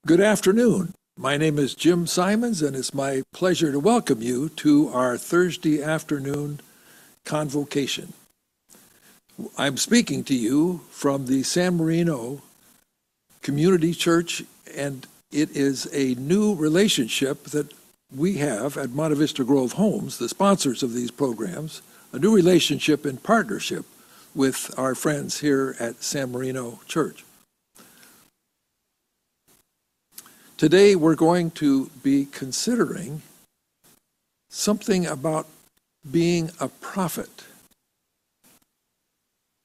Good afternoon. My name is Jim Simons, and it's my pleasure to welcome you to our Thursday afternoon convocation. I'm speaking to you from the San Marino Community Church, and it is a new relationship that we have at Monte Vista Grove Homes, the sponsors of these programs, a new relationship in partnership with our friends here at San Marino Church. Today, we're going to be considering something about being a prophet.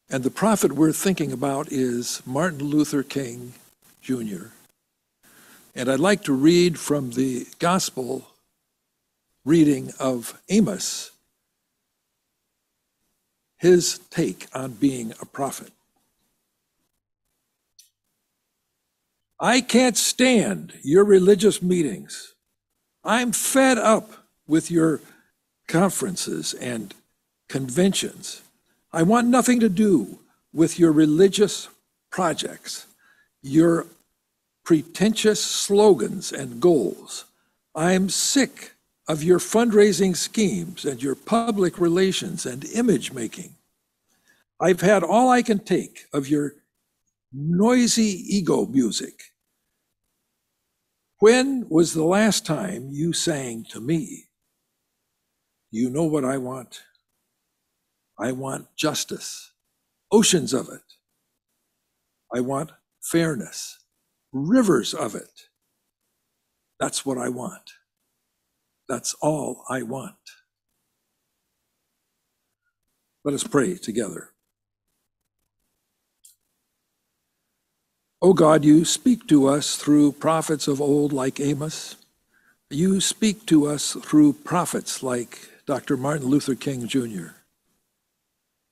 And the prophet we're thinking about is Martin Luther King, Jr. And I'd like to read from the gospel reading of Amos, his take on being a prophet. I can't stand your religious meetings. I'm fed up with your conferences and conventions. I want nothing to do with your religious projects, your pretentious slogans and goals. I'm sick of your fundraising schemes and your public relations and image making. I've had all I can take of your noisy ego music. When was the last time you sang to me? You know what I want? I want justice, oceans of it. I want fairness, rivers of it. That's what I want. That's all I want. Let us pray together. O God, you speak to us through prophets of old like Amos. You speak to us through prophets like Dr. Martin Luther King, Jr.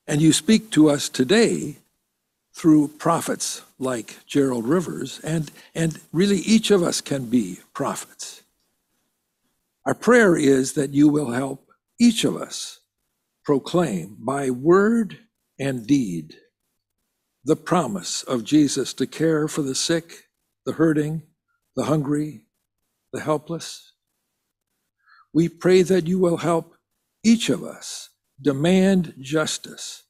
And you speak to us today through prophets like Gerald Rivers, and really each of us can be prophets. Our prayer is that you will help each of us proclaim by word and deed the promise of Jesus to care for the sick, the hurting, the hungry, the helpless. We pray that you will help each of us demand justice,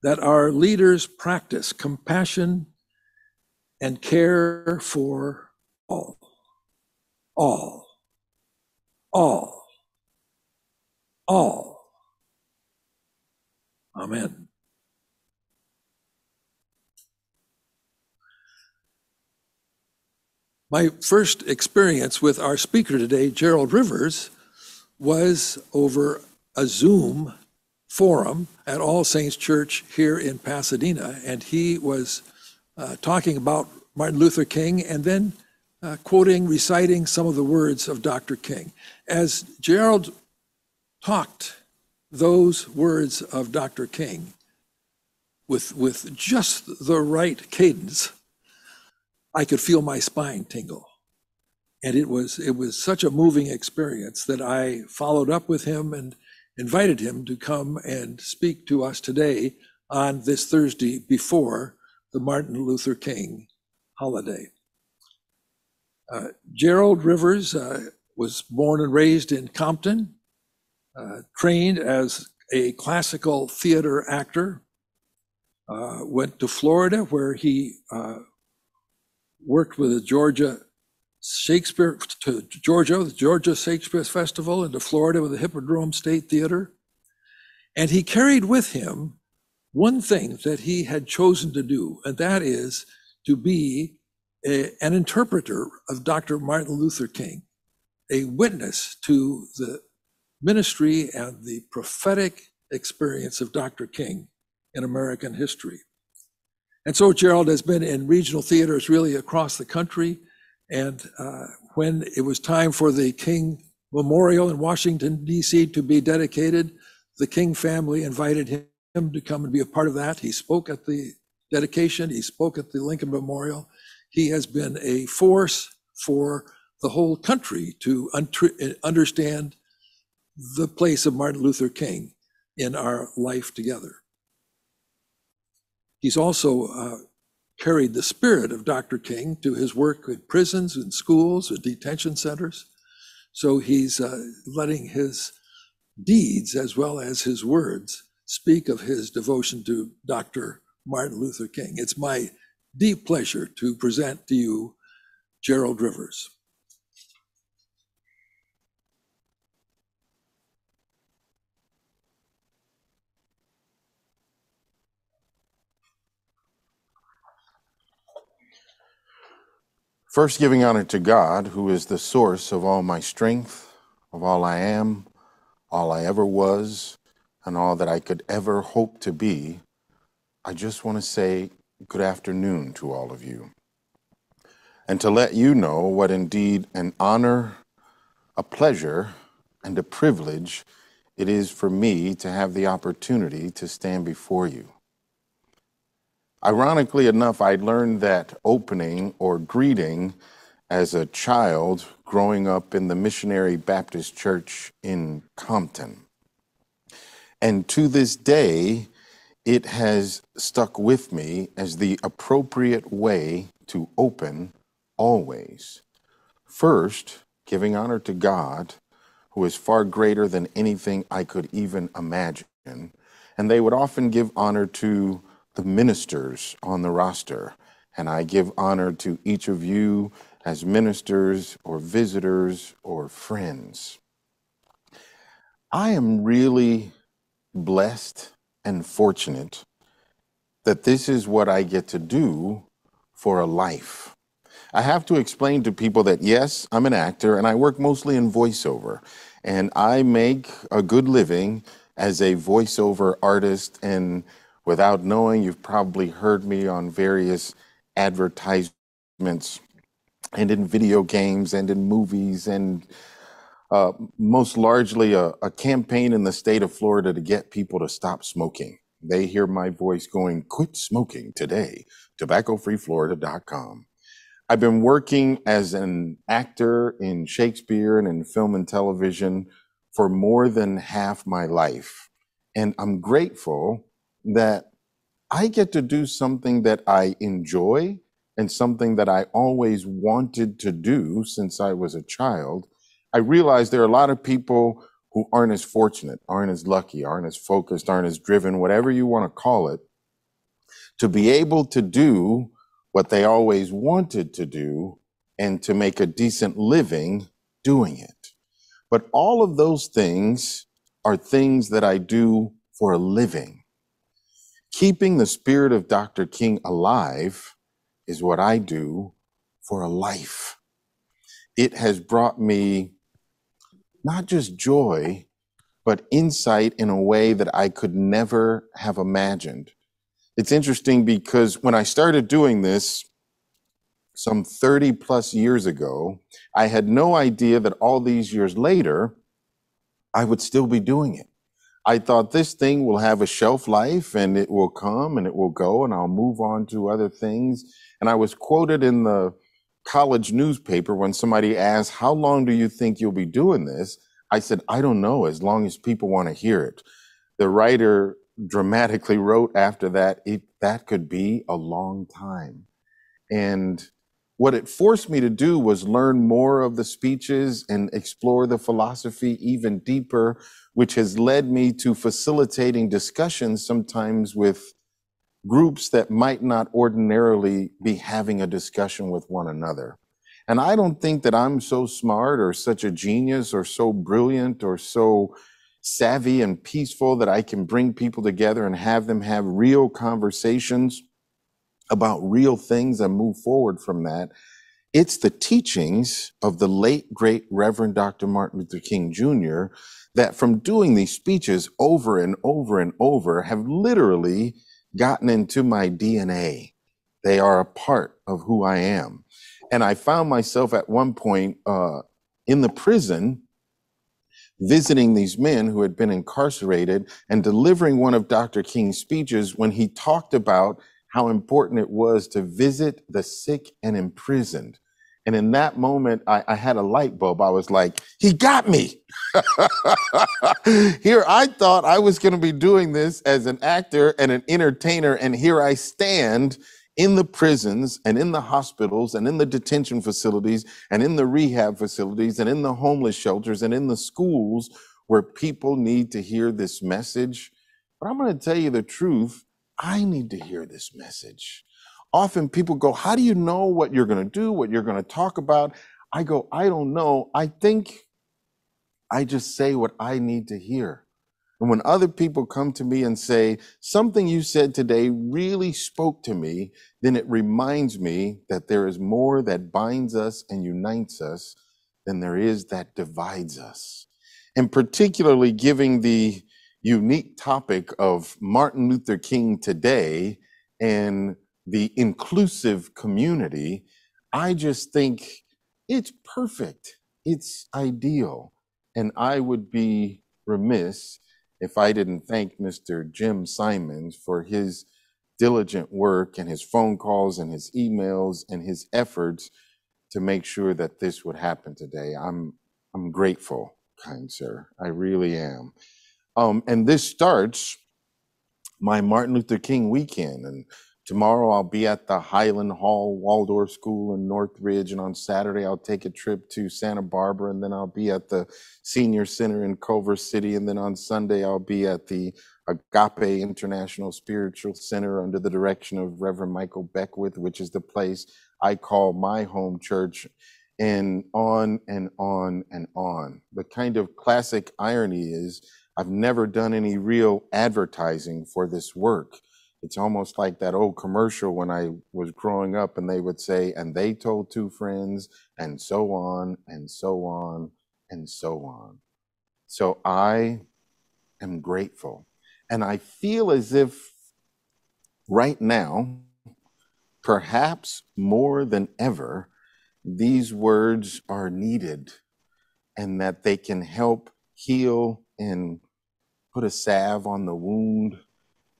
that our leaders practice compassion and care for all. Amen. My first experience with our speaker today, Gerald Rivers, was over a Zoom forum at All Saints Church here in Pasadena, and he was talking about Martin Luther King and then reciting some of the words of Dr. King. As Gerald talked those words of Dr. King with just the right cadence, I could feel my spine tingle. And it was such a moving experience that I followed up with him and invited him to come and speak to us today on this Thursday before the Martin Luther King holiday. Gerald Rivers was born and raised in Compton, trained as a classical theater actor, went to Florida where he worked with the Georgia Shakespeare Festival, and to Florida with the Hippodrome State Theater. And he carried with him one thing that he had chosen to do, and that is to be an interpreter of Dr. Martin Luther King, a witness to the ministry and the prophetic experience of Dr. King in American history. And so Gerald has been in regional theaters really across the country. And when it was time for the King Memorial in Washington, D.C. to be dedicated, the King family invited him to come and be a part of that. He spoke at the dedication. He spoke at the Lincoln Memorial. He has been a force for the whole country to understand the place of Martin Luther King in our life together. He's also carried the spirit of Dr. King to his work in prisons and schools and detention centers. So he's letting his deeds as well as his words speak of his devotion to Dr. Martin Luther King. It's my deep pleasure to present to you Gerald Rivers. First, giving honor to God, who is the source of all my strength, of all I am, all I ever was, and all that I could ever hope to be, I just want to say good afternoon to all of you. And to let you know what indeed an honor, a pleasure, and a privilege it is for me to have the opportunity to stand before you. Ironically enough, I learned that opening or greeting as a child growing up in the Missionary Baptist Church in Compton. And to this day, it has stuck with me as the appropriate way to open always. First, giving honor to God, who is far greater than anything I could even imagine. And they would often give honor to the ministers on the roster. And I give honor to each of you as ministers or visitors or friends. I am really blessed and fortunate that this is what I get to do for a life. I have to explain to people that, yes, I'm an actor and I work mostly in voiceover, and I make a good living as a voiceover artist. And without knowing, you've probably heard me on various advertisements and in video games and in movies, and most largely a campaign in the state of Florida to get people to stop smoking. They hear my voice going, "Quit smoking today, tobaccofreeflorida.com." I've been working as an actor in Shakespeare and in film and television for more than half my life. And I'm grateful that I get to do something that I enjoy and something that I always wanted to do since I was a child. I realize there are a lot of people who aren't as fortunate, aren't as lucky, aren't as focused, aren't as driven, whatever you want to call it, to be able to do what they always wanted to do and to make a decent living doing it. But all of those things are things that I do for a living. Keeping the spirit of Dr. King alive is what I do for a life. It has brought me not just joy, but insight in a way that I could never have imagined. It's interesting because when I started doing this some 30 plus years ago, I had no idea that all these years later, I would still be doing it. I thought this thing will have a shelf life and it will come and it will go and I'll move on to other things. And I was quoted in the college newspaper when somebody asked, "How long do you think you'll be doing this?" I said, "I don't know, as long as people want to hear it." The writer dramatically wrote after that, that could be a long time. And what it forced me to do was learn more of the speeches and explore the philosophy even deeper, which has led me to facilitating discussions sometimes with groups that might not ordinarily be having a discussion with one another. And I don't think that I'm so smart or such a genius or so brilliant or so savvy and peaceful that I can bring people together and have them have real conversations about real things and move forward from that. It's the teachings of the late, great Reverend Dr. Martin Luther King Jr. that from doing these speeches over and over and over have literally gotten into my DNA. They are a part of who I am. And I found myself at one point in the prison visiting these men who had been incarcerated and delivering one of Dr. King's speeches when he talked about how important it was to visit the sick and imprisoned. And in that moment, I had a light bulb. I was like, he got me. Here, I thought I was going to be doing this as an actor and an entertainer. And here I stand in the prisons and in the hospitals and in the detention facilities and in the rehab facilities and in the homeless shelters and in the schools where people need to hear this message. But I'm going to tell you the truth. I need to hear this message. Often people go, how do you know what you're going to do, what you're going to talk about? I go, I don't know. I think I just say what I need to hear. And when other people come to me and say, something you said today really spoke to me, then it reminds me that there is more that binds us and unites us than there is that divides us. And particularly giving the unique topic of Martin Luther King today and the inclusive community, I just think it's perfect. It's ideal. And I would be remiss if I didn't thank Mr. Jim Simons for his diligent work and his phone calls and his emails and his efforts to make sure that this would happen today. I'm grateful, kind sir. I really am. And this starts my Martin Luther King weekend. And tomorrow I'll be at the Highland Hall Waldorf School in Northridge. And on Saturday, I'll take a trip to Santa Barbara. And then I'll be at the Senior Center in Culver City. And then on Sunday, I'll be at the Agape International Spiritual Center under the direction of Reverend Michael Beckwith, which is the place I call my home church. And on and on and on. The kind of classic irony is I've never done any real advertising for this work. It's almost like that old commercial when I was growing up and they would say, and they told two friends, and so on, and so on, and so on. So I am grateful. And I feel as if right now, perhaps more than ever, these words are needed and that they can help heal and put a salve on the wound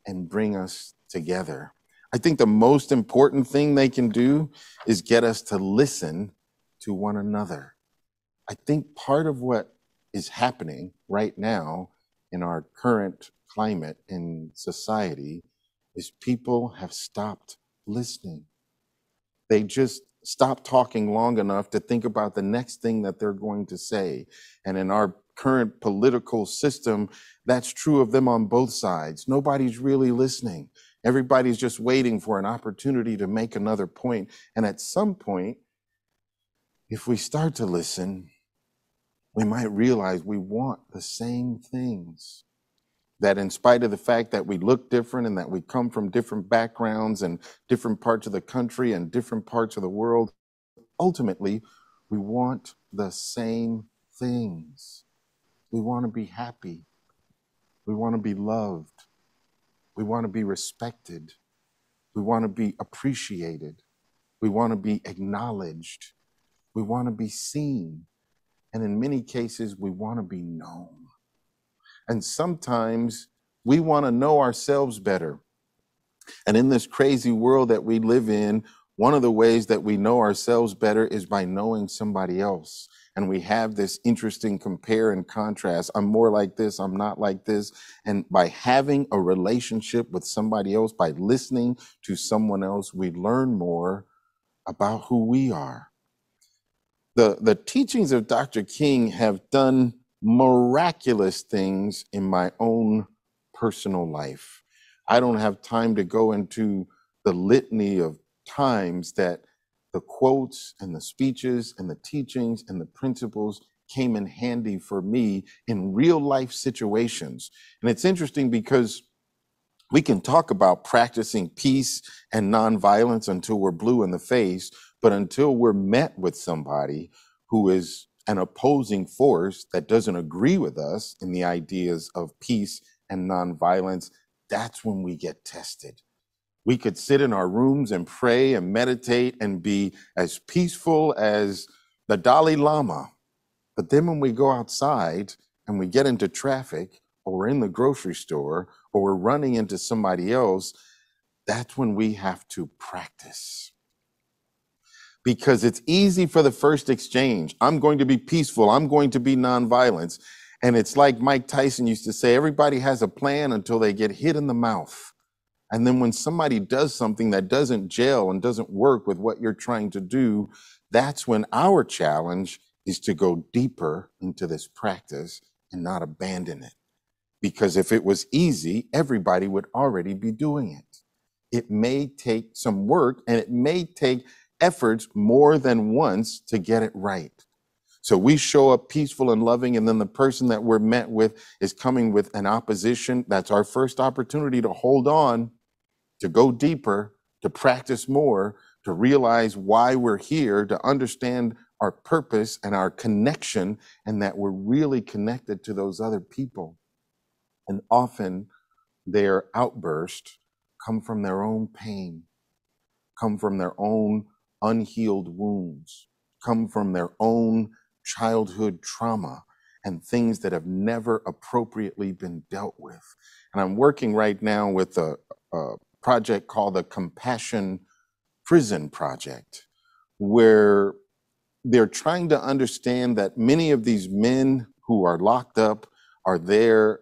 and bring us together. I think the most important thing they can do is get us to listen to one another. I think part of what is happening right now in our current climate in society is people have stopped listening. They just stopped talking long enough to think about the next thing that they're going to say. And in our current political system, that's true of them on both sides. Nobody's really listening. Everybody's just waiting for an opportunity to make another point. And at some point, if we start to listen, we might realize we want the same things. That in spite of the fact that we look different and that we come from different backgrounds and different parts of the country and different parts of the world, ultimately, we want the same things. We want to be happy. We want to be loved. We want to be respected. We want to be appreciated. We want to be acknowledged. We want to be seen. And in many cases, we want to be known. And sometimes we want to know ourselves better. And in this crazy world that we live in, one of the ways that we know ourselves better is by knowing somebody else. And we have this interesting compare and contrast. I'm more like this, I'm not like this. And by having a relationship with somebody else, by listening to someone else, we learn more about who we are. The teachings of Dr. King have done miraculous things in my own personal life. I don't have time to go into the litany of times that the quotes and the speeches and the teachings and the principles came in handy for me in real life situations. And it's interesting because we can talk about practicing peace and nonviolence until we're blue in the face, but until we're met with somebody who is an opposing force that doesn't agree with us in the ideas of peace and nonviolence, that's when we get tested. We could sit in our rooms and pray and meditate and be as peaceful as the Dalai Lama. But then when we go outside and we get into traffic, or we're in the grocery store, or we're running into somebody else, that's when we have to practice. Because it's easy for the first exchange. I'm going to be peaceful. I'm going to be nonviolence. And it's like Mike Tyson used to say, everybody has a plan until they get hit in the mouth. And then when somebody does something that doesn't gel and doesn't work with what you're trying to do, that's when our challenge is to go deeper into this practice and not abandon it. Because if it was easy, everybody would already be doing it. It may take some work and it may take efforts more than once to get it right. So we show up peaceful and loving, and then the person that we're met with is coming with an opposition. That's our first opportunity to hold on, to go deeper, to practice more, to realize why we're here, to understand our purpose and our connection, and that we're really connected to those other people. And often their outbursts come from their own pain, come from their own unhealed wounds, come from their own childhood trauma and things that have never appropriately been dealt with. And I'm working right now with a project called the Compassion Prison Project, where they're trying to understand that many of these men who are locked up are there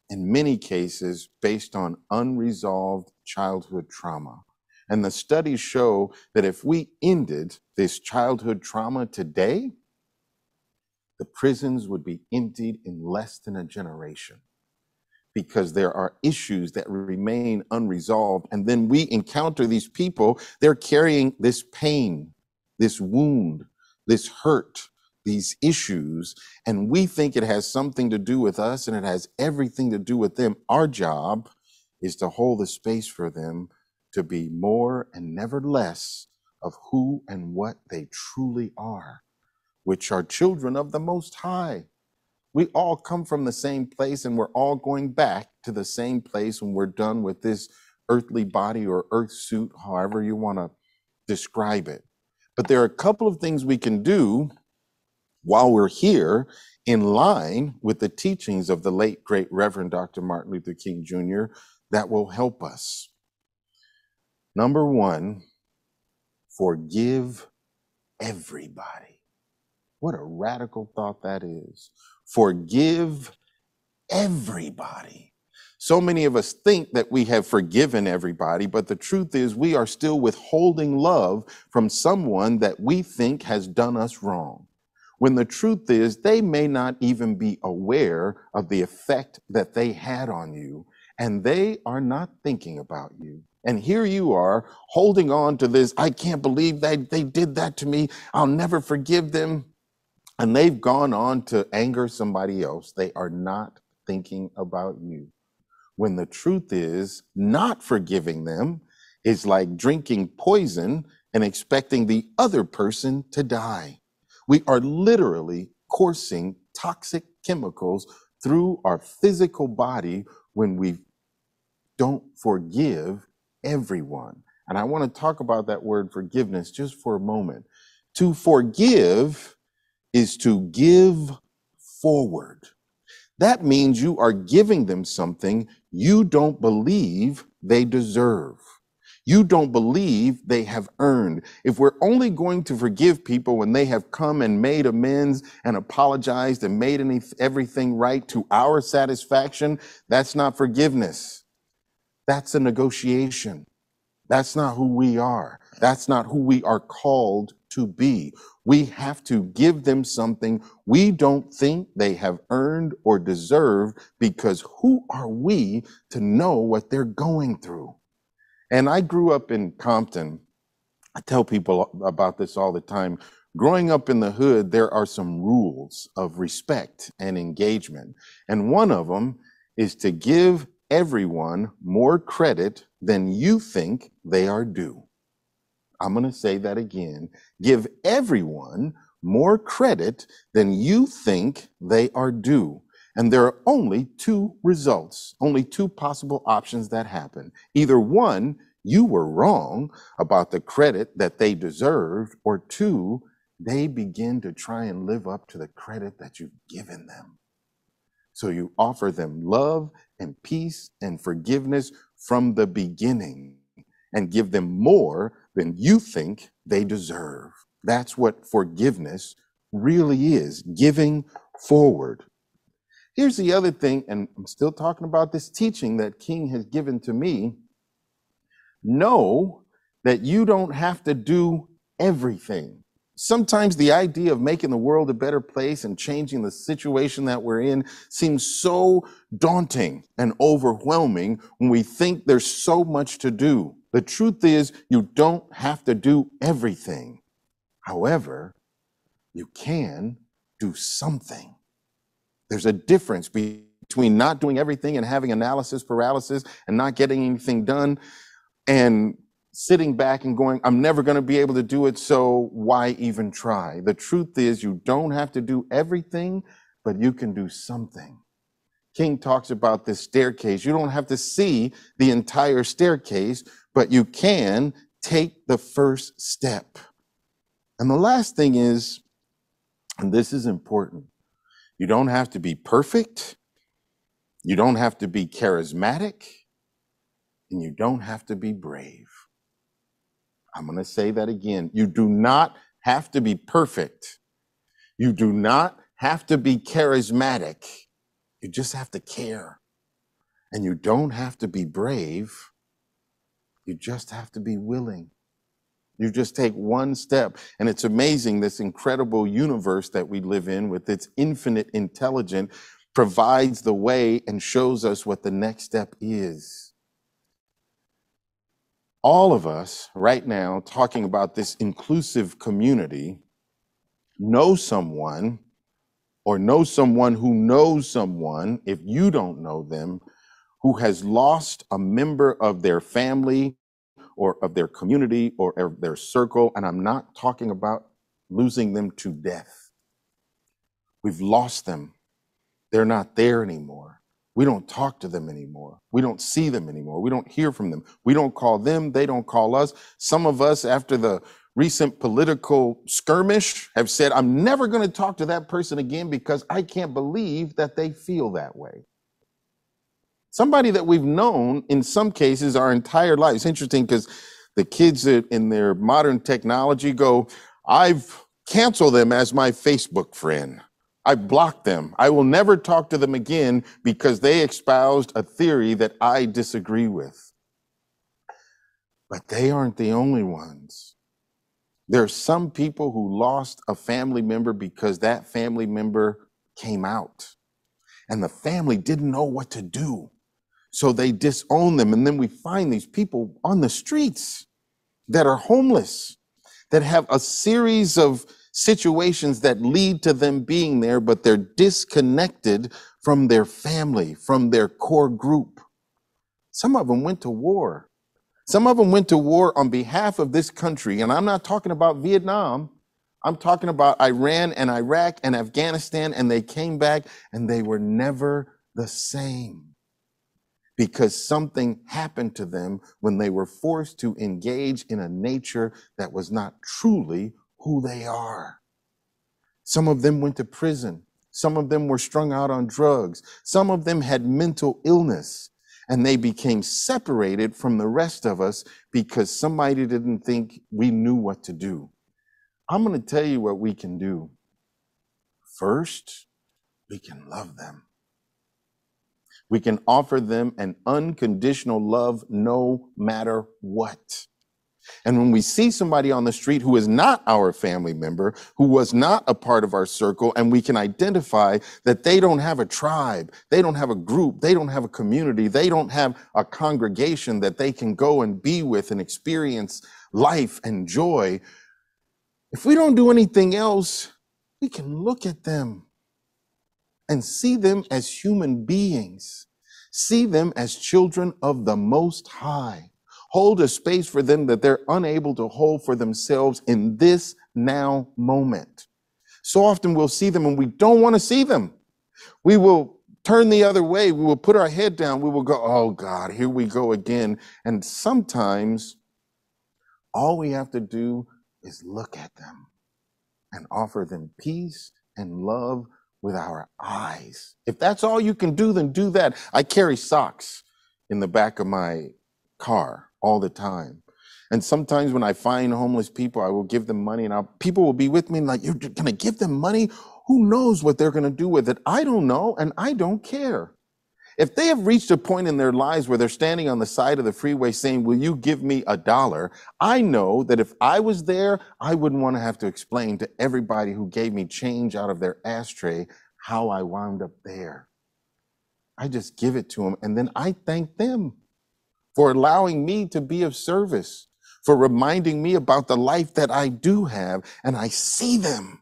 in many cases based on unresolved childhood trauma. And the studies show that if we ended this childhood trauma today, the prisons would be emptied in less than a generation, because there are issues that remain unresolved. And then we encounter these people, they're carrying this pain, this wound, this hurt, these issues, and we think it has something to do with us and it has everything to do with them. Our job is to hold the space for them to be more and never less of who and what they truly are, which are children of the Most High. We all come from the same place, and we're all going back to the same place when we're done with this earthly body or earth suit, however you want to describe it. But there are a couple of things we can do while we're here in line with the teachings of the late, great Reverend Dr. Martin Luther King Jr. that will help us. Number one, forgive everybody. What a radical thought that is. Forgive everybody. So many of us think that we have forgiven everybody, but the truth is we are still withholding love from someone that we think has done us wrong. When the truth is they may not even be aware of the effect that they had on you, and they are not thinking about you. And here you are holding on to this, I can't believe they did that to me, I'll never forgive them. And they've gone on to anger somebody else. They are not thinking about you. When the truth is, not forgiving them is like drinking poison and expecting the other person to die. We are literally coursing toxic chemicals through our physical body when we don't forgive everyone. And I want to talk about that word forgiveness just for a moment. To forgive is to give forward. That means you are giving them something you don't believe they deserve. You don't believe they have earned. If we're only going to forgive people when they have come and made amends and apologized and made everything right to our satisfaction, that's not forgiveness. That's a negotiation. That's not who we are. That's not who we are called to be. We have to give them something we don't think they have earned or deserved, because who are we to know what they're going through? And I grew up in Compton. I tell people about this all the time. Growing up in the hood, there are some rules of respect and engagement. And one of them is to give everyone more credit than you think they are due. I'm going to say that again. Give everyone more credit than you think they are due. And there are only two results, only two possible options that happen. Either one, you were wrong about the credit that they deserved, or two, they begin to try and live up to the credit that you've given them. So you offer them love and peace and forgiveness from the beginning and give them more than you think they deserve. That's what forgiveness really is, giving forward. Here's the other thing, and I'm still talking about this teaching that King has given to me. Know that you don't have to do everything. Sometimes the idea of making the world a better place and changing the situation that we're in seems so daunting and overwhelming when we think there's so much to do. The truth is, you don't have to do everything. However, you can do something. There's a difference between not doing everything and having analysis paralysis and not getting anything done and sitting back and going, I'm never going to be able to do it, so why even try? The truth is, you don't have to do everything, but you can do something. King talks about this staircase. You don't have to see the entire staircase, but you can take the first step. And the last thing is, and this is important, you don't have to be perfect, you don't have to be charismatic, and you don't have to be brave. I'm going to say that again. You do not have to be perfect. You do not have to be charismatic. You just have to care. And you don't have to be brave. You just have to be willing. You just take one step. And it's amazing, this incredible universe that we live in with its infinite intelligence provides the way and shows us what the next step is. All of us right now talking about this inclusive community know someone or know someone who knows someone, if you don't know them, who has lost a member of their family or of their community or of their circle. And I'm not talking about losing them to death. We've lost them. They're not there anymore. We don't talk to them anymore. We don't see them anymore. We don't hear from them. We don't call them. They don't call us. Some of us, after the recent political skirmish, have said, I'm never going to talk to that person again because I can't believe that they feel that way. Somebody that we've known in some cases our entire life. It's interesting because the kids that in their modern technology go, I've canceled them as my Facebook friend. I blocked them. I will never talk to them again because they espoused a theory that I disagree with. But they aren't the only ones. There are some people who lost a family member because that family member came out and the family didn't know what to do. So they disown them. And then we find these people on the streets that are homeless, that have a series of situations that lead to them being there, but they're disconnected from their family, from their core group. Some of them went to war. Some of them went to war on behalf of this country. And I'm not talking about Vietnam. I'm talking about Iran and Iraq and Afghanistan. And they came back and they were never the same because something happened to them when they were forced to engage in a nature that was not truly who they are. Some of them went to prison. Some of them were strung out on drugs. Some of them had mental illness, and they became separated from the rest of us because somebody didn't think we knew what to do. I'm going to tell you what we can do. First, we can love them. We can offer them an unconditional love no matter what. And when we see somebody on the street who is not our family member, who was not a part of our circle, and we can identify that they don't have a tribe, they don't have a group, they don't have a community, they don't have a congregation that they can go and be with and experience life and joy. If we don't do anything else, we can look at them and see them as human beings, see them as children of the Most High. Hold a space for them that they're unable to hold for themselves in this now moment. So often we'll see them and we don't want to see them. We will turn the other way. We will put our head down. We will go, oh God, here we go again. And sometimes all we have to do is look at them and offer them peace and love with our eyes. If that's all you can do, then do that. I carry socks in the back of my car all the time. And sometimes when I find homeless people, I will give them money, and people will be with me and like, you're going to give them money? Who knows what they're going to do with it? I don't know, and I don't care. If they have reached a point in their lives where they're standing on the side of the freeway saying, will you give me $1? I know that if I was there, I wouldn't want to have to explain to everybody who gave me change out of their ashtray how I wound up there. I just give it to them, and then I thank them for allowing me to be of service, for reminding me about the life that I do have, and I see them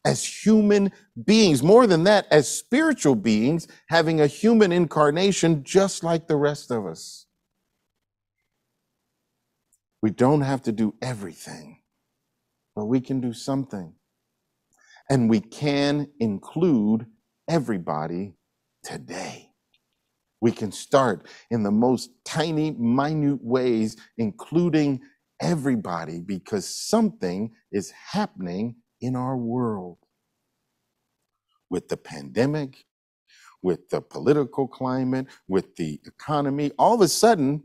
as human beings, more than that, as spiritual beings, having a human incarnation just like the rest of us. We don't have to do everything, but we can do something. And we can include everybody today. We can start in the most tiny, minute ways, including everybody, because something is happening in our world. With the pandemic, with the political climate, with the economy, all of a sudden,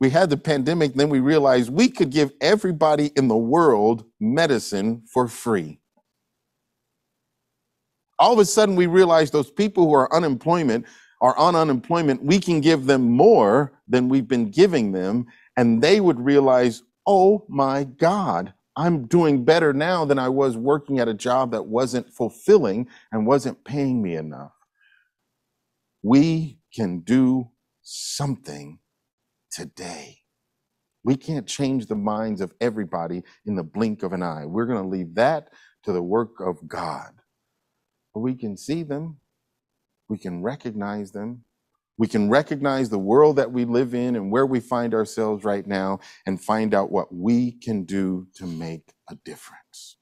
we had the pandemic, then we realized we could give everybody in the world medicine for free. All of a sudden, we realized those people who are on unemployment, we can give them more than we've been giving them, and they would realize, oh my God, I'm doing better now than I was working at a job that wasn't fulfilling and wasn't paying me enough. We can do something today. We can't change the minds of everybody in the blink of an eye. We're going to leave that to the work of God. But we can see them. We can recognize them. We can recognize the world that we live in and where we find ourselves right now and find out what we can do to make a difference.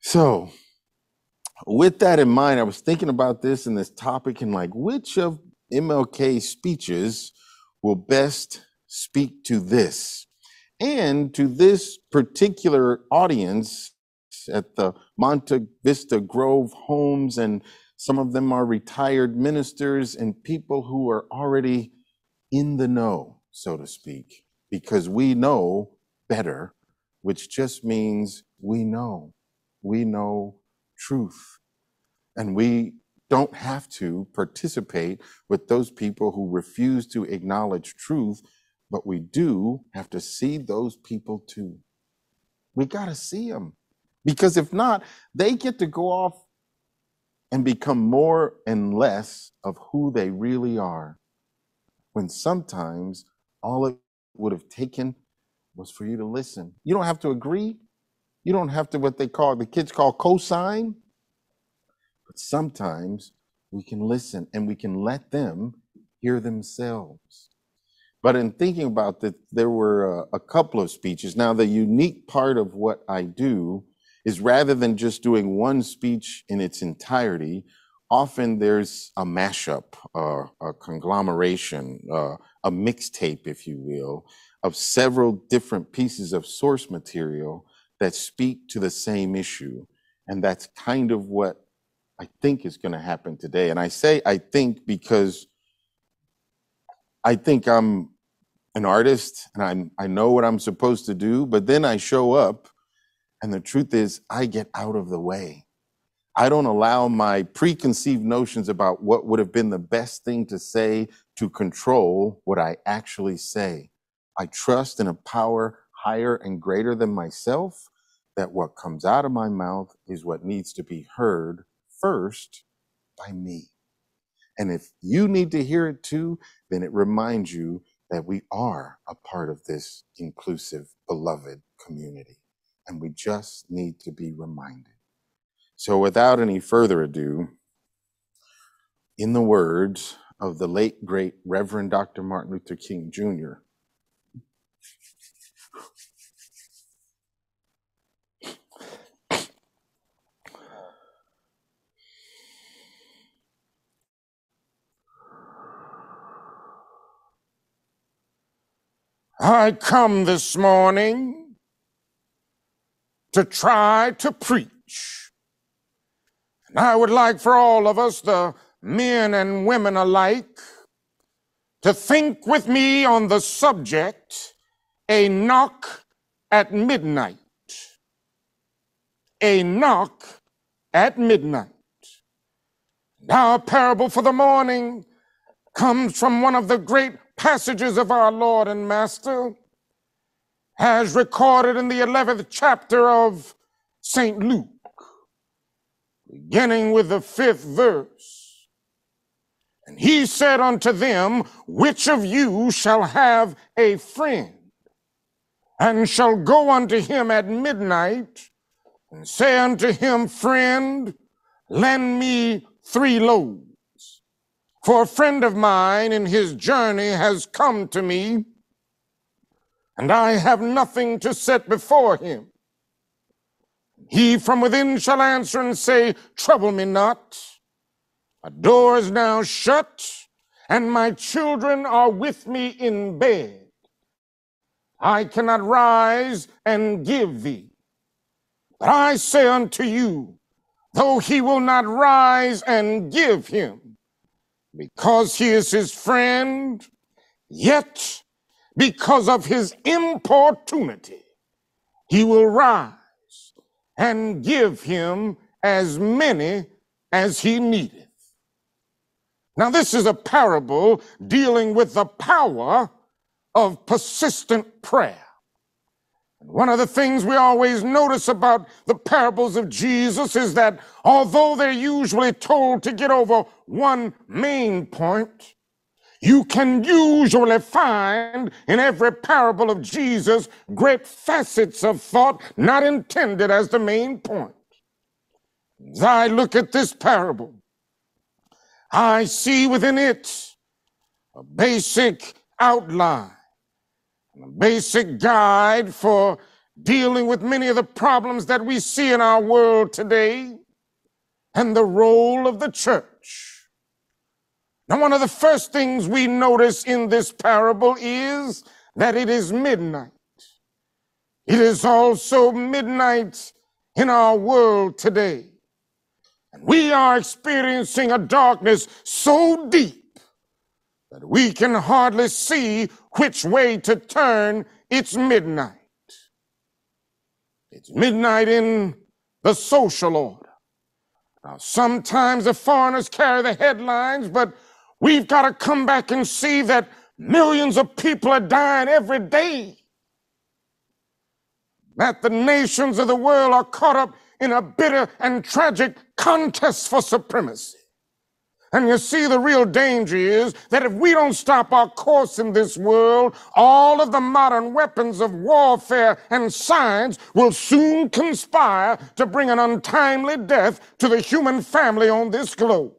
So, with that in mind, I was thinking about this and this topic and like, which of MLK's speeches will best speak to this and to this particular audience at the Monte Vista Grove homes, and some of them are retired ministers and people who are already in the know, so to speak, because we know better, which just means we know truth. And we don't have to participate with those people who refuse to acknowledge truth, but we do have to see those people too. We got to see them, because if not, they get to go off and become more and less of who they really are, when sometimes all it would have taken was for you to listen. You don't have to agree. You don't have to, what the kids call co-sign. But sometimes we can listen and we can let them hear themselves. But in thinking about that, there were a couple of speeches. Now, the unique part of what I do is, rather than just doing one speech in its entirety, often there's a mashup, a conglomeration, a mixtape, if you will, of several different pieces of source material that speak to the same issue. And that's kind of what I think is going to happen today. And I say I think because I think I'm an artist and I know what I'm supposed to do, but then I show up and the truth is I get out of the way. I don't allow my preconceived notions about what would have been the best thing to say to control what I actually say. I trust in a power higher and greater than myself, that what comes out of my mouth is what needs to be heard first by me. And if you need to hear it too, then it reminds you that we are a part of this inclusive, beloved community. And we just need to be reminded. So without any further ado, in the words of the late, great Reverend Dr. Martin Luther King Jr., I come this morning to try to preach. And I would like for all of us, the men and women alike, to think with me on the subject, a knock at midnight. A knock at midnight. Our parable for the morning comes from one of the great passages of our Lord and Master, as recorded in the 11th chapter of St. Luke, beginning with the 5th verse. And he said unto them, which of you shall have a friend, and shall go unto him at midnight, and say unto him, friend, lend me 3 loaves. For a friend of mine in his journey has come to me, and I have nothing to set before him. He from within shall answer and say, trouble me not. My door is now shut, and my children are with me in bed. I cannot rise and give thee. But I say unto you, though he will not rise and give him, because he is his friend, yet because of his importunity, he will rise and give him as many as he needeth. Now, this is a parable dealing with the power of persistent prayer. And one of the things we always notice about the parables of Jesus is that although they're usually told to get over one main point, you can usually find in every parable of Jesus great facets of thought not intended as the main point. As I look at this parable, I see within it a basic outline, a basic guide for dealing with many of the problems that we see in our world today and the role of the church. Now, one of the first things we notice in this parable is that it is midnight. It is also midnight in our world today. And we are experiencing a darkness so deep that we can hardly see which way to turn. It's midnight. It's midnight in the social order. Now, sometimes the foreigners carry the headlines, but we've got to come back and see that millions of people are dying every day. That the nations of the world are caught up in a bitter and tragic contest for supremacy. And you see, the real danger is that if we don't stop our course in this world, all of the modern weapons of warfare and science will soon conspire to bring an untimely death to the human family on this globe.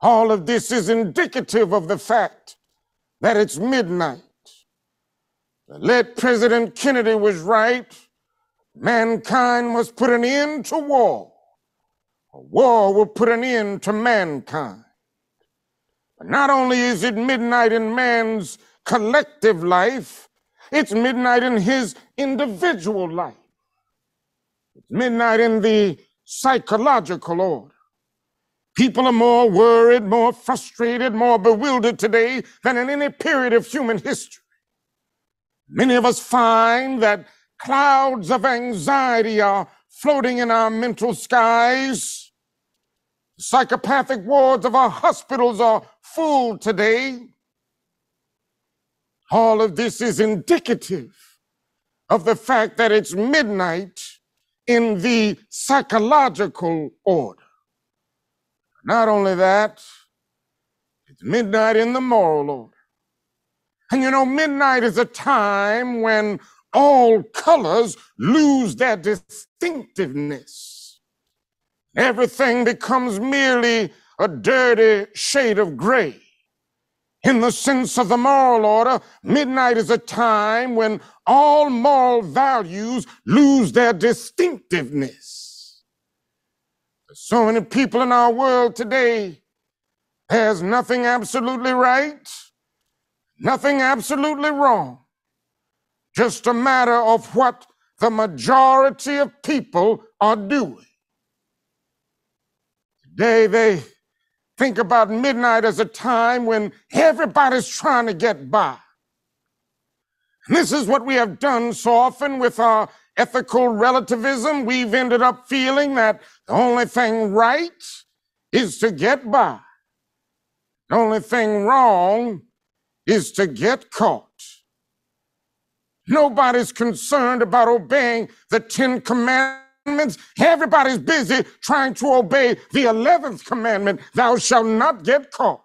All of this is indicative of the fact that it's midnight. The late President Kennedy was right. Mankind must put an end to war. A war will put an end to mankind. But not only is it midnight in man's collective life, it's midnight in his individual life. It's midnight in the psychological order. People are more worried, more frustrated, more bewildered today than in any period of human history. Many of us find that clouds of anxiety are floating in our mental skies. Psychopathic wards of our hospitals are full today. All of this is indicative of the fact that it's midnight in the psychological order. Not only that, it's midnight in the moral order. And you know, midnight is a time when all colors lose their distinctiveness. Everything becomes merely a dirty shade of gray. In the sense of the moral order, midnight is a time when all moral values lose their distinctiveness. There's so many people in our world today, there's nothing absolutely right, nothing absolutely wrong. Just a matter of what the majority of people are doing. Today they think about midnight as a time when everybody's trying to get by. And this is what we have done so often with our ethical relativism. We've ended up feeling that the only thing right is to get by. The only thing wrong is to get caught. Nobody's concerned about obeying the 10 commandments. Everybody's busy trying to obey the 11th commandment, thou shalt not get caught.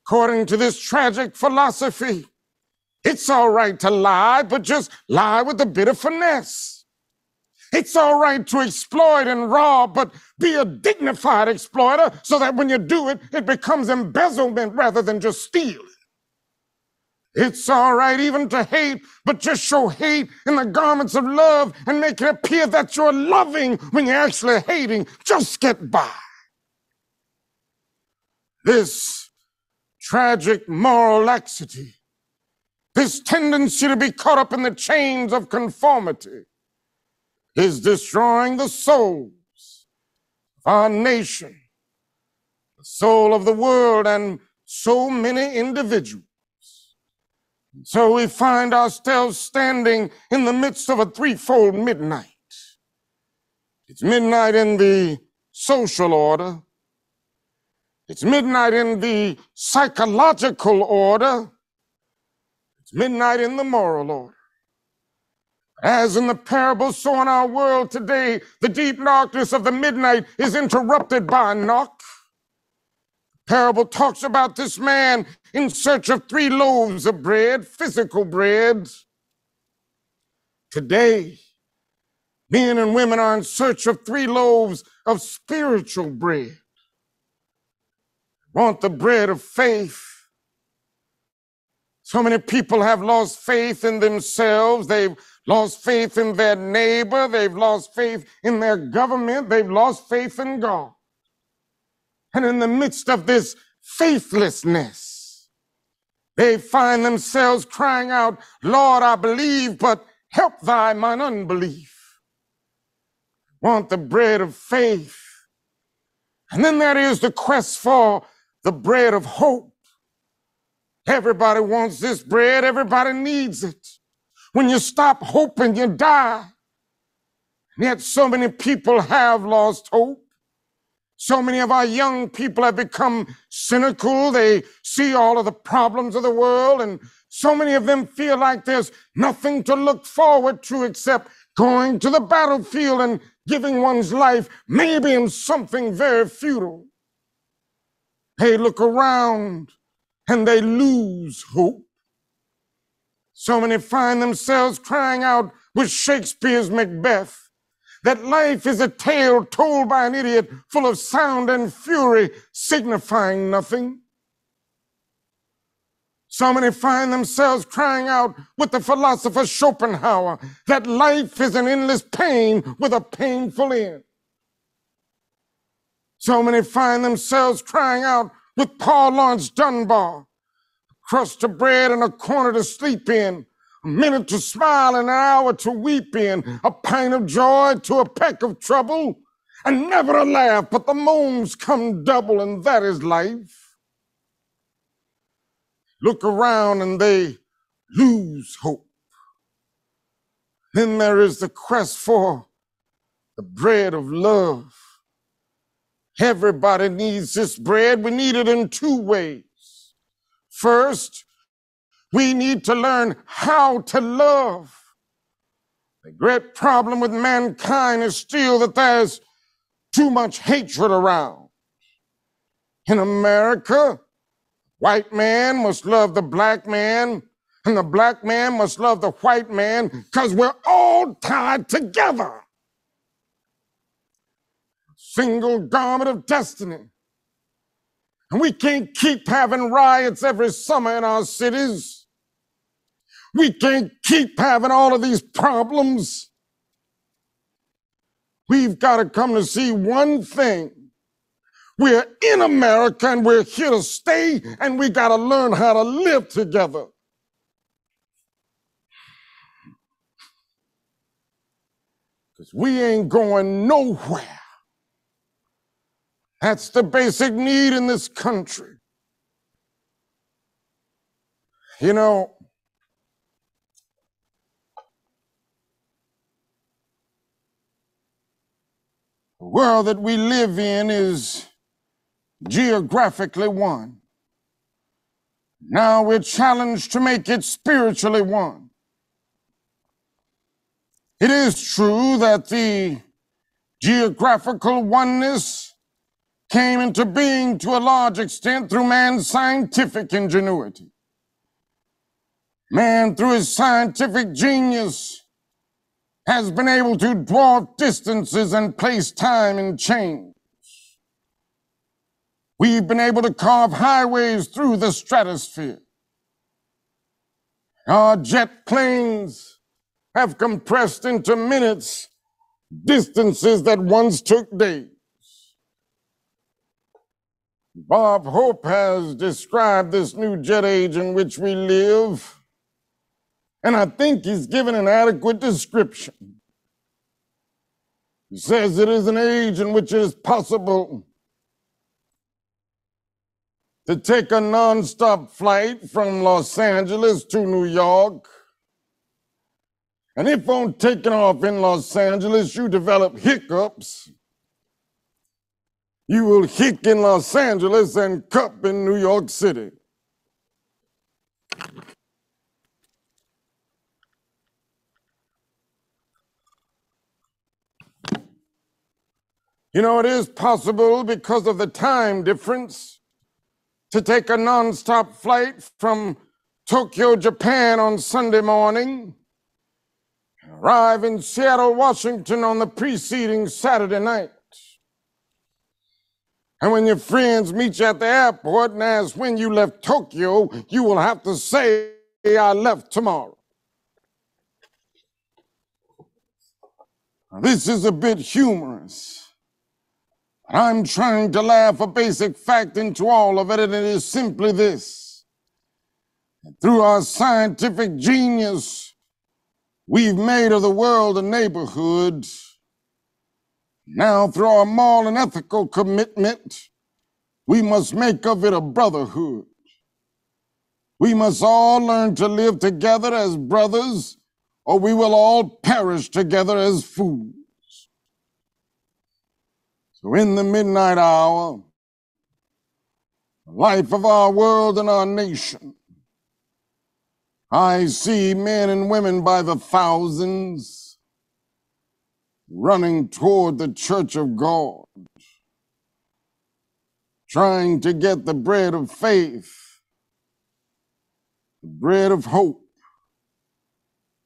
According to this tragic philosophy, it's all right to lie, but just lie with a bit of finesse. It's all right to exploit and rob, but be a dignified exploiter so that when you do it, it becomes embezzlement rather than just stealing. It's all right even to hate, but just show hate in the garments of love and make it appear that you're loving when you're actually hating. Just get by. This tragic moral laxity, this tendency to be caught up in the chains of conformity, is destroying the souls of our nation, the soul of the world, and so many individuals. So we find ourselves standing in the midst of a threefold midnight. It's midnight in the social order. It's midnight in the psychological order. It's midnight in the moral order. As in the parable, so in our world today, the deep darkness of the midnight is interrupted by a knock. The parable talks about this man in search of 3 loaves of bread, physical bread. Today, men and women are in search of 3 loaves of spiritual bread. Want the bread of faith. So many people have lost faith in themselves. They've lost faith in their neighbor. They've lost faith in their government. They've lost faith in God. And in the midst of this faithlessness, they find themselves crying out, Lord, I believe, but help thy mine unbelief. Want the bread of faith. And then there is the quest for the bread of hope. Everybody wants this bread. Everybody needs it. When you stop hoping, you die. And yet so many people have lost hope. So many of our young people have become cynical. They see all of the problems of the world, and so many of them feel like there's nothing to look forward to except going to the battlefield and giving one's life maybe in something very futile. They look around and they lose hope. So many find themselves crying out with Shakespeare's Macbeth that life is a tale told by an idiot full of sound and fury, signifying nothing. So many find themselves crying out with the philosopher Schopenhauer that life is an endless pain with a painful end. So many find themselves crying out with Paul Laurence Dunbar, a crust of bread and a corner to sleep in, a minute to smile and an hour to weep in, a pint of joy to a peck of trouble, and never a laugh, but the moans come double, and that is life. Look around and they lose hope. Then there is the quest for the bread of love. Everybody needs this bread. We need it in 2 ways. First, we need to learn how to love. The great problem with mankind is still that there's too much hatred around. In America, white man must love the black man, and the black man must love the white man because we're all tied together. Single garment of destiny. And we can't keep having riots every summer in our cities. We can't keep having all of these problems. We've got to come to see one thing. We're in America and we're here to stay, and we got to learn how to live together. Because we ain't going nowhere. That's the basic need in this country. You know, The world that we live in is geographically one. Now we're challenged to make it spiritually one. It is true that the geographical oneness came into being to a large extent through man's scientific ingenuity. Man, through his scientific genius, has been able to dwarf distances and place time in change. We've been able to carve highways through the stratosphere. Our jet planes have compressed into minutes distances that once took days. Bob Hope has described this new jet age in which we live, and I think he's given an adequate description. He says it is an age in which it is possible to take a nonstop flight from Los Angeles to New York. And if on taking off in Los Angeles you develop hiccups, you will hick in Los Angeles and cup in New York City. You know, it is possible because of the time difference to take a nonstop flight from Tokyo, Japan on Sunday morning, arrive in Seattle, Washington on the preceding Saturday night. And when your friends meet you at the airport and ask when you left Tokyo, you will have to say, I left tomorrow. Now, this is a bit humorous. I'm trying to laugh a basic fact into all of it, and it is simply this. Through our scientific genius, we've made of the world a neighborhood. Now, through our moral and ethical commitment, we must make of it a brotherhood. We must all learn to live together as brothers, or we will all perish together as fools. So in the midnight hour, the life of our world and our nation, I see men and women by the thousands running toward the church of God, trying to get the bread of faith, the bread of hope,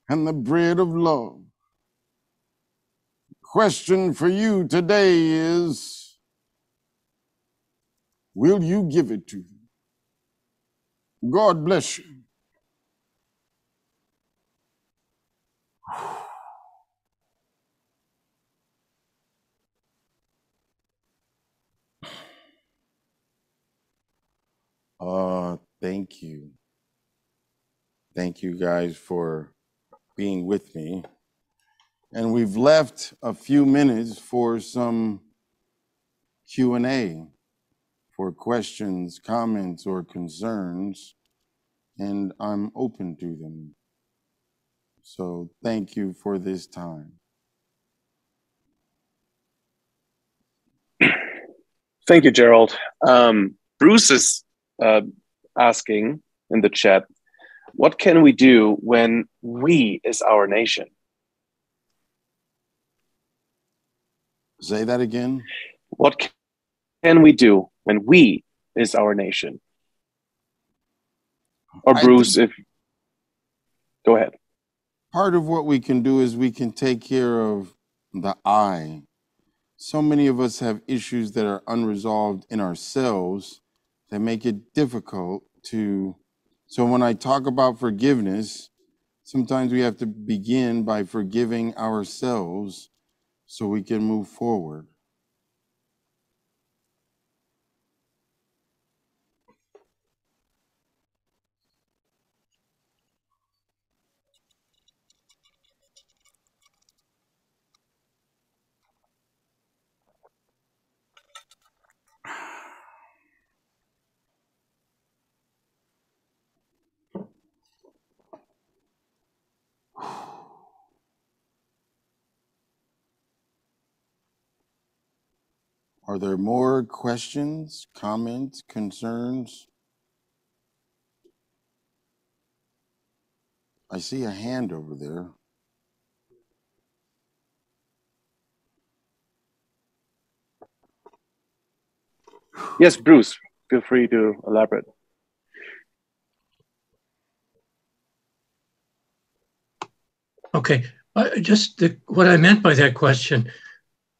and the bread of love. The question for you today is, will you give it to them? God bless you. Thank you. Thank you guys for being with me. And we've left a few minutes for some Q&A, for questions, comments, or concerns, and I'm open to them. So thank you for this time. Thank you, Gerald. Bruce is asking in the chat, what can we do when we is our nation? Say that again. What can we do when we is our nation? Or Bruce, go ahead. Part of what we can do is we can take care of the I. So many of us have issues that are unresolved in ourselves that make it difficult to. So when I talk about forgiveness, sometimes we have to begin by forgiving ourselves so we can move forward. Are there more questions, comments, concerns? I see a hand over there. Yes, Bruce, feel free to elaborate. Okay, what I meant by that question,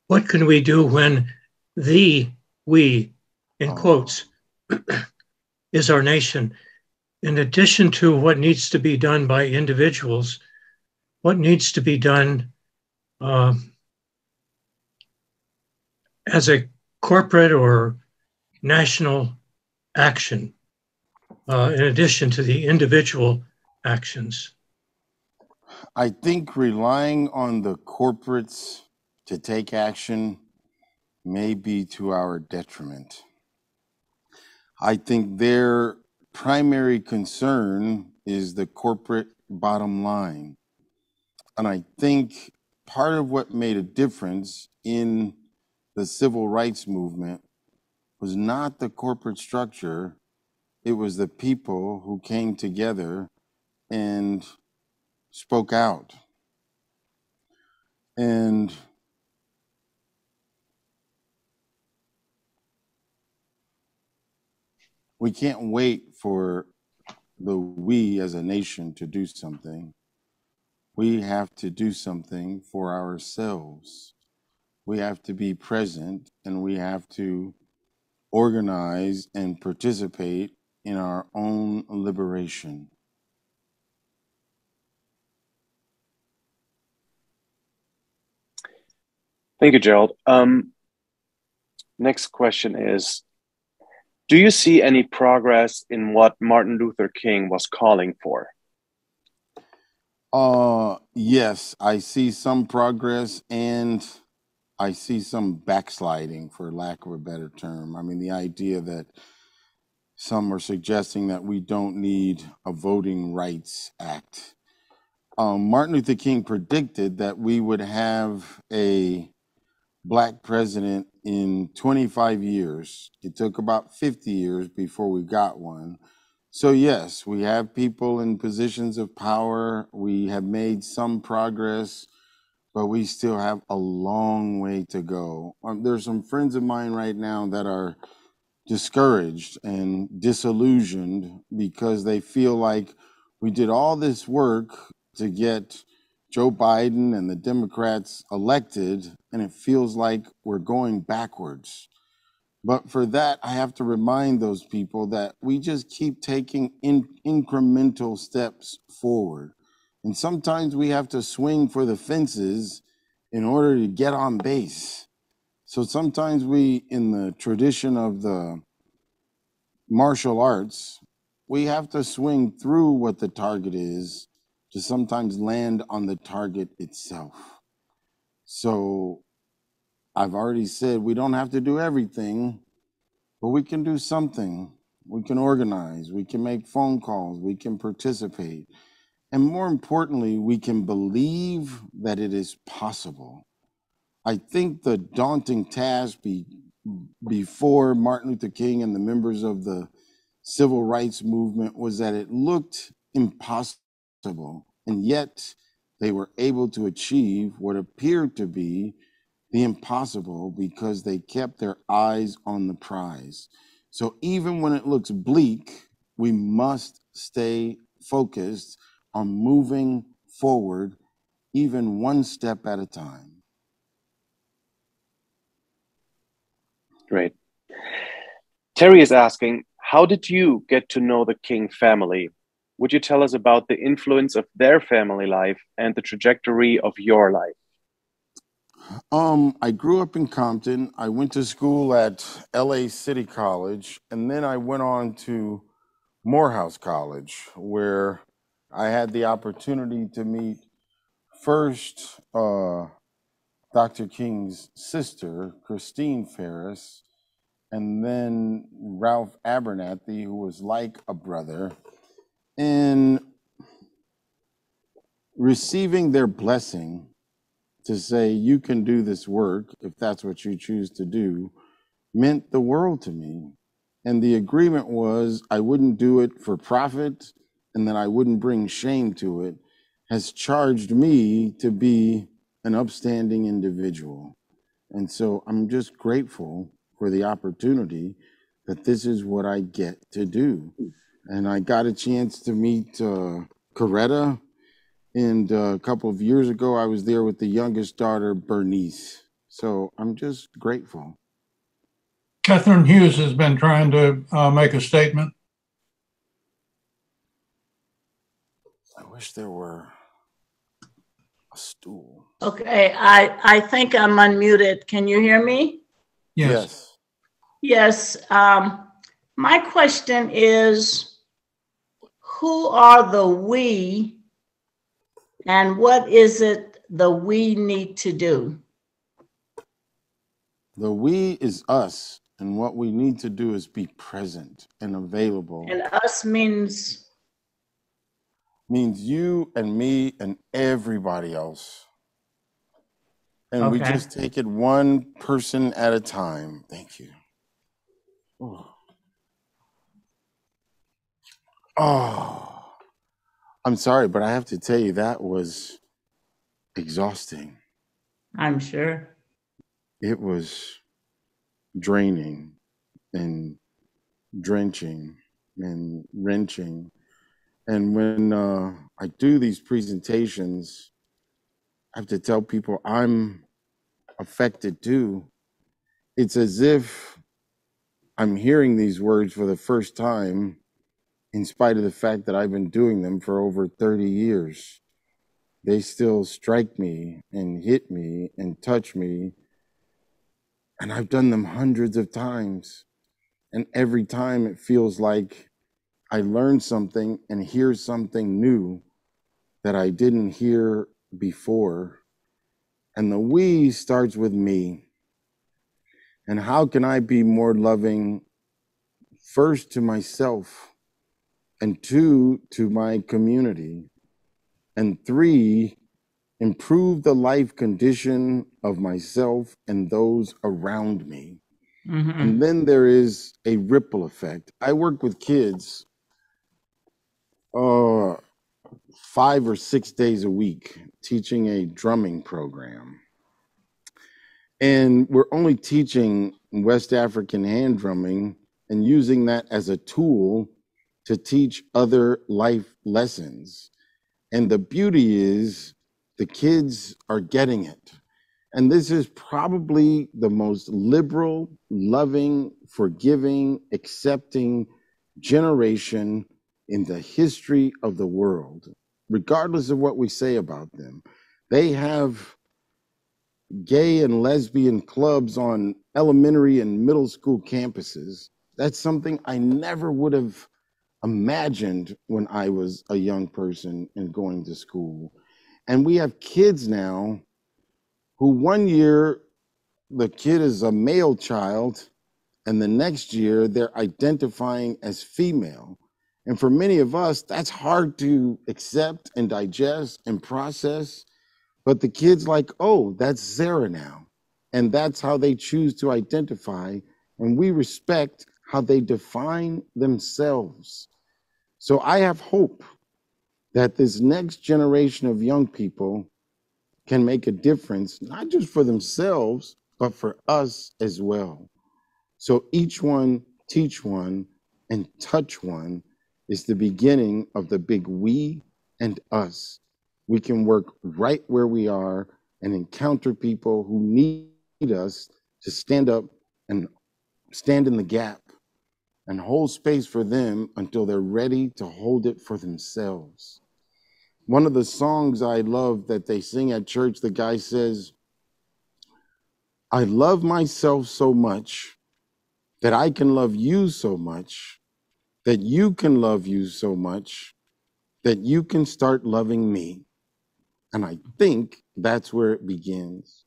what can we do when we, in quotes, is our nation? In addition to what needs to be done by individuals, what needs to be done as a corporate or national action, in addition to the individual actions? I think relying on the corporates to take action may be to our detriment. I think their primary concern is the corporate bottom line. And I think part of what made a difference in the civil rights movement was not the corporate structure, it was the people who came together and spoke out. And we can't wait for we as a nation to do something. We have to do something for ourselves. We have to be present and we have to organize and participate in our own liberation. Thank you, Gerald. Next question is, do you see any progress in what Martin Luther King was calling for? Yes, I see some progress and I see some backsliding, for lack of a better term. I mean, the idea that some are suggesting that we don't need a Voting Rights Act. Martin Luther King predicted that we would have a Black president in 25 years. It took about 50 years before we got one. So yes, we have people in positions of power. We have made some progress, but we still have a long way to go. There's some friends of mine right now that are discouraged and disillusioned because they feel like we did all this work to get Joe Biden and the Democrats elected, and it feels like we're going backwards. But for that, I have to remind those people that we just keep taking incremental steps forward. And sometimes we have to swing for the fences in order to get on base. So sometimes we, in the tradition of the martial arts, we have to swing through what the target is to sometimes land on the target itself. So I've already said we don't have to do everything, but we can do something. We can organize, we can make phone calls, we can participate. And more importantly, we can believe that it is possible. I think the daunting task before Martin Luther King and the members of the civil rights movement was that it looked impossible, and yet they were able to achieve what appeared to be the impossible because they kept their eyes on the prize. So even when it looks bleak, we must stay focused on moving forward, even one step at a time. Great. Terry is asking, how did you get to know the King family? Would you tell us about the influence of their family life and the trajectory of your life? I grew up in Compton. I went to school at LA City College, and then I went on to Morehouse College, where I had the opportunity to meet first Dr. King's sister, Christine Ferris, and then Ralph Abernathy, who was like a brother. And receiving their blessing to say, you can do this work if that's what you choose to do, meant the world to me. And the agreement was I wouldn't do it for profit and that I wouldn't bring shame to it, has charged me to be an upstanding individual. And so I'm just grateful for the opportunity that this is what I get to do. And I got a chance to meet Coretta. And a couple of years ago, I was there with the youngest daughter, Bernice. So I'm just grateful. Catherine Hughes has been trying to make a statement. I wish there were a stool. Okay, I think I'm unmuted. Can you hear me? Yes. Yes. My question is, who are the we and what is it the we need to do? The we is us, and what we need to do is be present and available. And us means You and me and everybody else. And we Okay. just take it one person at a time. Thank you. Oh, I'm sorry, but I have to tell you, that was exhausting. I'm sure. It was draining and drenching and wrenching. And when I do these presentations, I have to tell people I'm affected too. It's as if I'm hearing these words for the first time, in spite of the fact that I've been doing them for over 30 years. They still strike me and hit me and touch me. And I've done them hundreds of times. And every time it feels like I learned something and hear something new that I didn't hear before. And the we starts with me. And how can I be more loving, first to myself, and two, to my community, and three, improve the life condition of myself and those around me. Mhm. And then there is a ripple effect. I work with kids 5 or 6 days a week teaching a drumming program. And we're only teaching West African hand drumming and using that as a tool to teach other life lessons. And the beauty is the kids are getting it. And this is probably the most liberal, loving, forgiving, accepting generation in the history of the world, regardless of what we say about them. They have gay and lesbian clubs on elementary and middle school campuses. That's something I never would have imagined when I was a young person and going to school. And we have kids now who one year the kid is a male child and the next year they're identifying as female. And for many of us, that's hard to accept and digest and process. But the kid's like, oh, that's Sarah now. And that's how they choose to identify. And we respect how they define themselves. So I have hope that this next generation of young people can make a difference, not just for themselves, but for us as well. So each one, teach one, and touch one is the beginning of the big we and us. We can work right where we are and encounter people who need us to stand up and stand in the gap and hold space for them until they're ready to hold it for themselves. One of the songs I love that they sing at church, the guy says, I love myself so much that I can love you so much, that you can love you so much, that you can start loving me. And I think that's where it begins.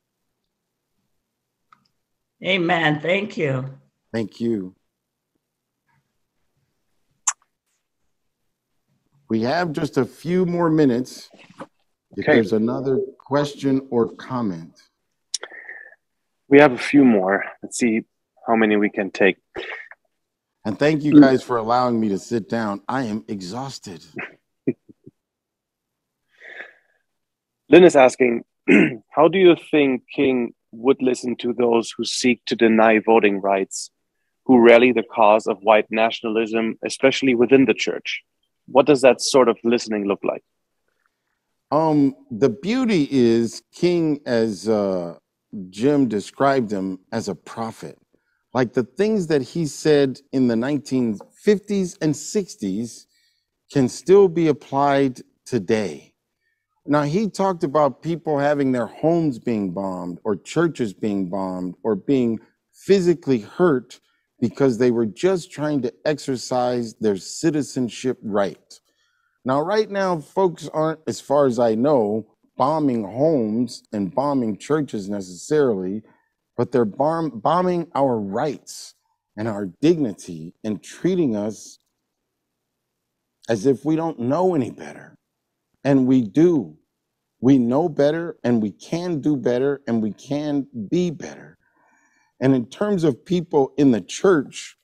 Amen. Thank you. Thank you. We have just a few more minutes. If Okay. there's another question or comment. We have a few more. Let's see. how many we can take. And thank you guys for allowing me to sit down. I am exhausted. Lynn is asking, how do you think King would listen to those who seek to deny voting rights, who rally the cause of white nationalism, especially within the church? What does that sort of listening look like? The beauty is King, as Jim described him, as a prophet. Like the things that he said in the 1950s and 60s can still be applied today. Now, he talked about people having their homes being bombed or churches being bombed or being physically hurt because they were just trying to exercise their citizenship right. Now, right now, folks aren't, as far as I know, bombing homes and bombing churches necessarily, but they're bombing our rights and our dignity and treating us as if we don't know any better. And we do. We know better, and we can do better, and we can be better. And in terms of people in the church,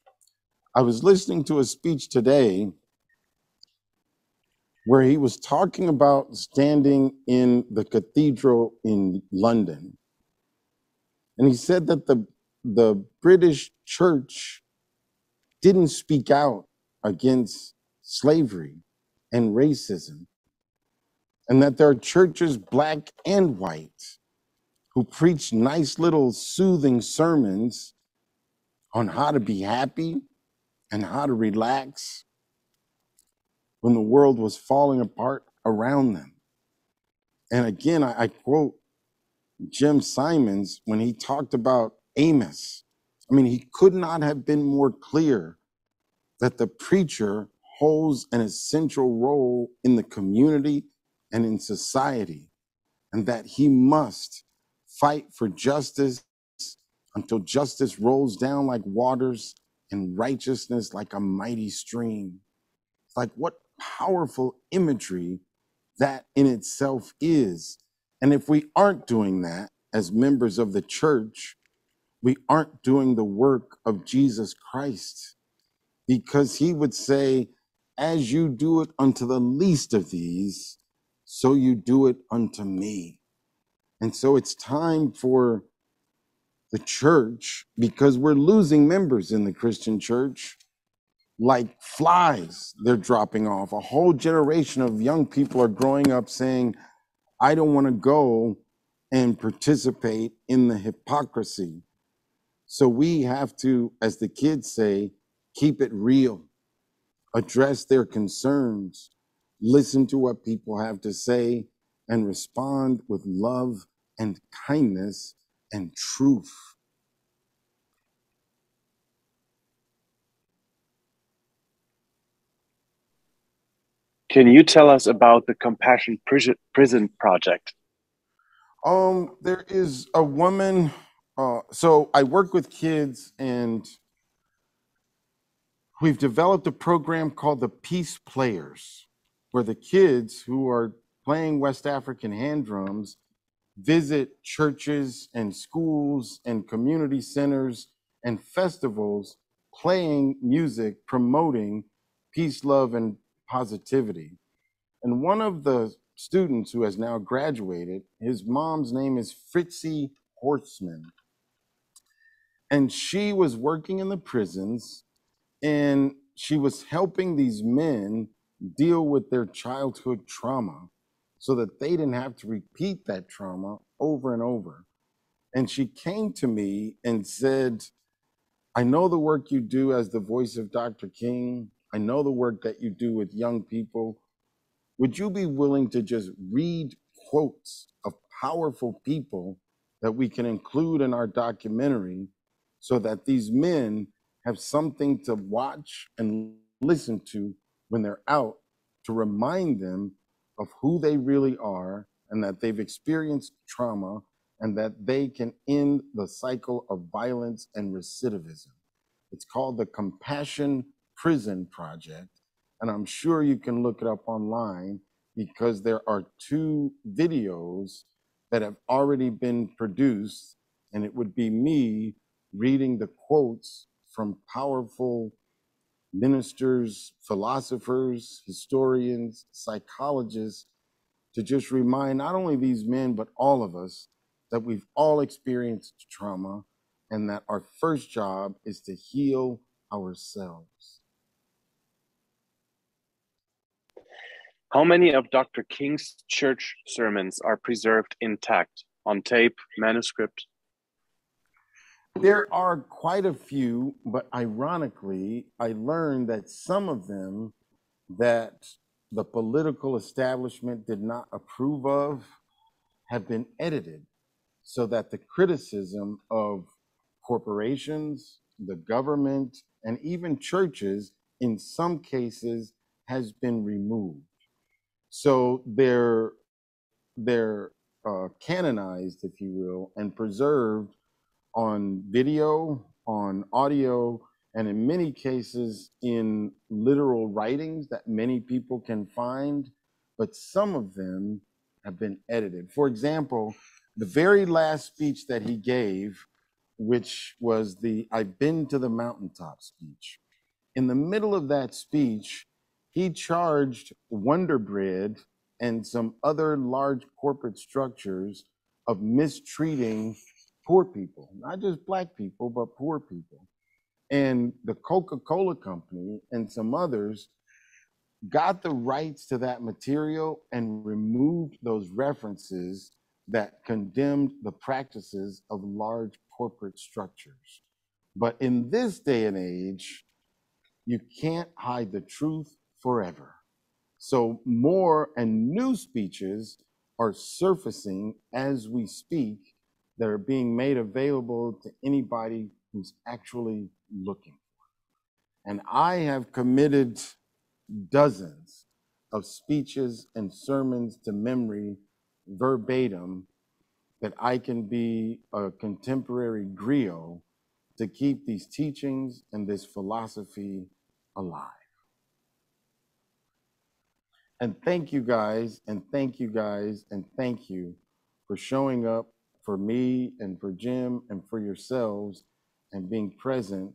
I was listening to a speech today where he was talking about standing in the cathedral in London. And he said that the British church didn't speak out against slavery and racism, and that there are churches, black and white, who preach nice little soothing sermons on how to be happy and how to relax when the world was falling apart around them. And again, I quote Jim Simons when he talked about Amos. I mean, he could not have been more clear that the preacher holds an essential role in the community and in society, and that he must fight for justice until justice rolls down like waters and righteousness like a mighty stream. It's like, what powerful imagery that in itself is. And if we aren't doing that as members of the church, we aren't doing the work of Jesus Christ, because he would say, as you do it unto the least of these, so you do it unto me. And so it's time for the church, because we're losing members in the Christian church like flies. They're dropping off. A whole generation of young people are growing up saying, I don't want to go and participate in the hypocrisy. So we have to, as the kids say, keep it real, address their concerns, listen to what people have to say, and respond with love and kindness and truth. Can you tell us about the Compassion Prison Project? There is a woman. So I work with kids, and we've developed a program called the Peace Players, where the kids who are playing West African hand drums visit churches and schools and community centers and festivals, playing music, promoting peace, love, and positivity. And one of the students who has now graduated, his mom's name is Fritzie Horstman. And she was working in the prisons, and she was helping these men deal with their childhood trauma so that they didn't have to repeat that trauma over and over. And she came to me and said, I know the work you do as the voice of Dr. King. I know the work that you do with young people. Would you be willing to just read quotes of powerful people that we can include in our documentary so that these men have something to watch and listen to when they're out, to remind them of who they really are and that they've experienced trauma and that they can end the cycle of violence and recidivism? It's called the Compassion Prison Project. And I'm sure you can look it up online, because there are 2 videos that have already been produced, and it would be me reading the quotes from powerful ministers, philosophers, historians, psychologists, to just remind not only these men, but all of us that we've all experienced trauma and that our first job is to heal ourselves. How many of Dr. King's church sermons are preserved intact on tape, manuscript? There are quite a few, but ironically, I learned that some of them that the political establishment did not approve of have been edited so that the criticism of corporations, the government, and even churches in some cases has been removed. So they're canonized, if you will, and preserved on video, on audio, and in many cases in literal writings that many people can find, but some of them have been edited. For example, the very last speech that he gave, which was the I've been to the mountaintop speech. In the middle of that speech, he charged Wonder Bread and some other large corporate structures of mistreating poor people, not just Black people, but poor people. And the Coca-Cola Company and some others got the rights to that material and removed those references that condemned the practices of large corporate structures. But in this day and age, you can't hide the truth forever. So more and new speeches are surfacing as we speak that are being made available to anybody who's actually looking for it. And I have committed dozens of speeches and sermons to memory verbatim that I can be a contemporary griot to keep these teachings and this philosophy alive. And thank you guys, and thank you guys, and thank you for showing up for me and for Jim and for yourselves and being present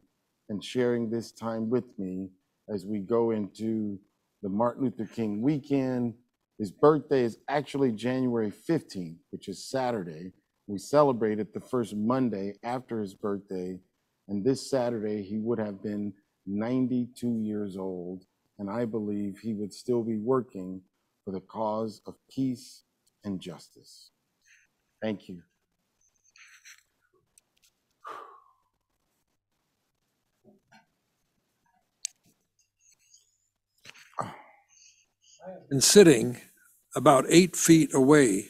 and sharing this time with me as we go into the Martin Luther King weekend. His birthday is actually January 15th, which is Saturday. We celebrate it the first Monday after his birthday. And this Saturday, he would have been 92 years old. And I believe he would still be working for the cause of peace and justice. Thank you. And sitting about 8 feet away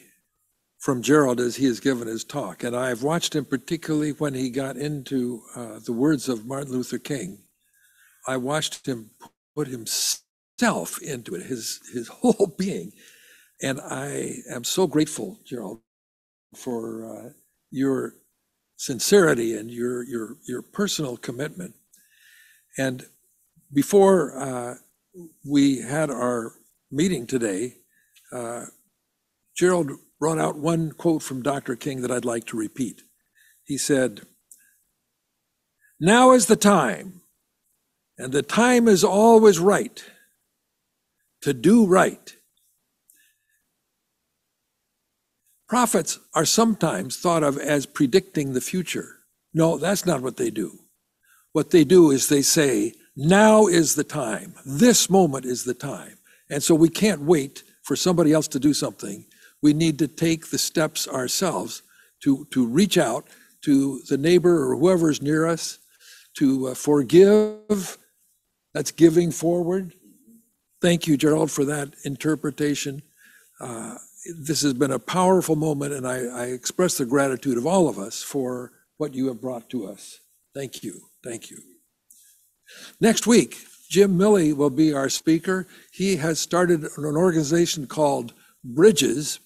from Gerald as he has given his talk. And I've watched him particularly when he got into the words of Martin Luther King. I watched him put himself into it, his whole being. And I am so grateful, Gerald, for your sincerity and your personal commitment. And before we had our meeting today, Gerald brought out one quote from Dr. King that I'd like to repeat. He said, "Now is the time, and the time is always right, to do right." Prophets are sometimes thought of as predicting the future. No, that's not what they do. What they do is they say, now is the time. This moment is the time. And so we can't wait for somebody else to do something. We need to take the steps ourselves to reach out to the neighbor or whoever is near us, to forgive. That's giving forward. Thank you, Gerald, for that interpretation. This has been a powerful moment, and I express the gratitude of all of us for what you have brought to us. Thank you. Thank you. Next week, Jim Milley will be our speaker. He has started an organization called Bridges.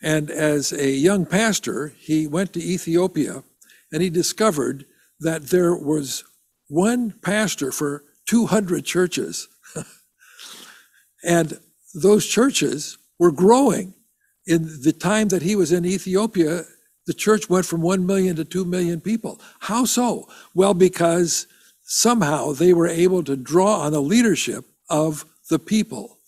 And as a young pastor, he went to Ethiopia and he discovered that there was one pastor for 200 churches. And those churches were growing. In the time that he was in Ethiopia, The church went from 1 million to 2 million people. How so? Well, because somehow they were able to draw on the leadership of the people.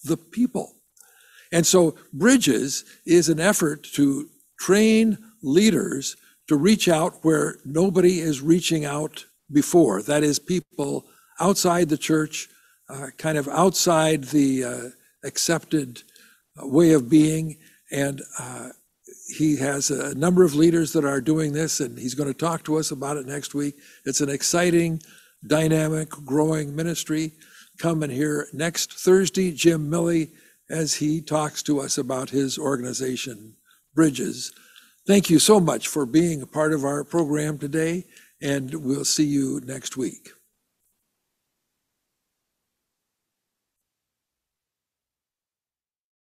And so Bridges is an effort to train leaders to reach out where nobody is reaching out before. That is, people outside the church, kind of outside the accepted way of being. And he has a number of leaders that are doing this, and he's going to talk to us about it next week. It's an exciting, dynamic, growing ministry. Come and hear next Thursday Jim Milley as he talks to us about his organization, Bridges. Thank you so much for being a part of our program today, and we'll see you next week.